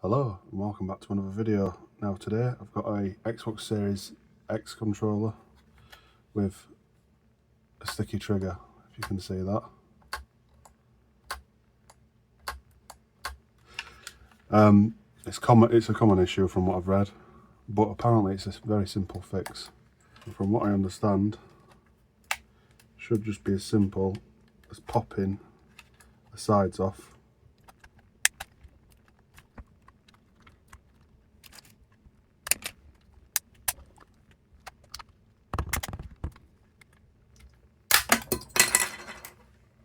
Hello and welcome back to another video. Now today I've got a Xbox Series X controller with a sticky trigger, if you can see that. It's a common issue from what I've read, but apparently it's a very simple fix. And from what I understand, it should just be as simple as popping the sides off.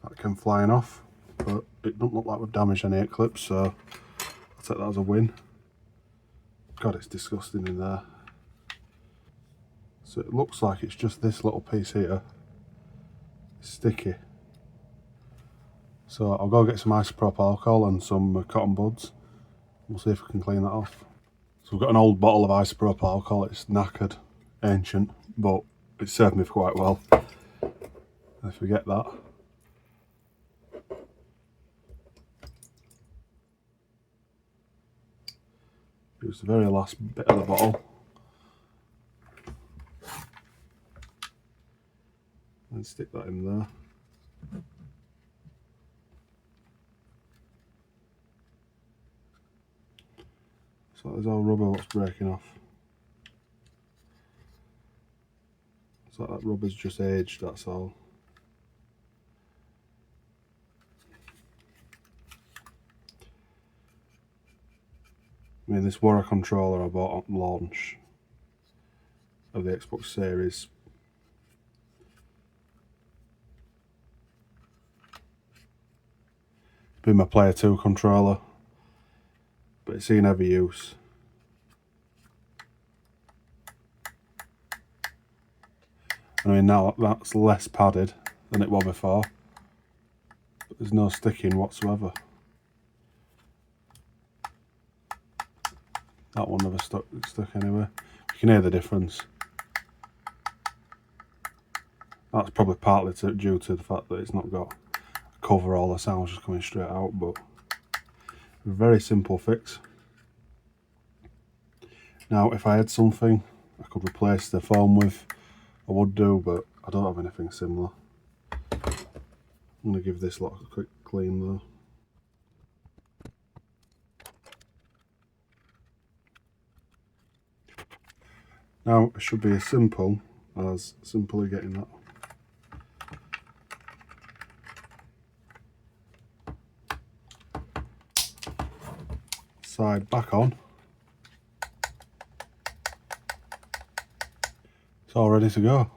That came flying off, but it doesn't look like we've damaged any clips, so I'll take that as a win. God, it's disgusting in there. So it looks like it's just this little piece here. It's sticky. So I'll go get some isopropyl alcohol and some cotton buds. We'll see if we can clean that off. So we've got an old bottle of isopropyl alcohol. It's knackered, ancient, but it served me quite well. If we get that. Use the very last bit of the bottle. And stick that in there. So there's all rubber what's breaking off. So that rubber's just aged, that's all. I mean, this were a controller I bought on launch of the Xbox Series. Been my Player 2 controller, but it's seen heavy use. I mean, now that's less padded than it was before, but there's no sticking whatsoever. That one never stuck anyway. You can hear the difference. That's probably partly due to the fact that it's not got a cover, all the sound's just coming straight out, but a very simple fix. Now, if I had something I could replace the foam with, I would do, but I don't have anything similar. I'm going to give this lot a quick clean though. Now, it should be as simple as simply getting that side back on. It's all ready to go.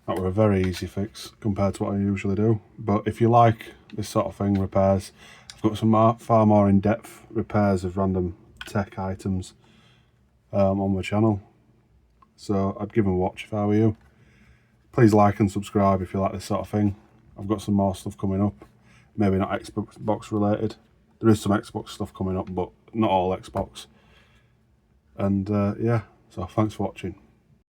That were a very easy fix compared to what I usually do. But if you like this sort of thing, repairs, I've got some far more in-depth repairs of random tech items on my channel. So I'd give them a watch if I were you. Please like and subscribe if you like this sort of thing. I've got some more stuff coming up. Maybe not Xbox related. There is some Xbox stuff coming up, but not all Xbox. And yeah, so thanks for watching.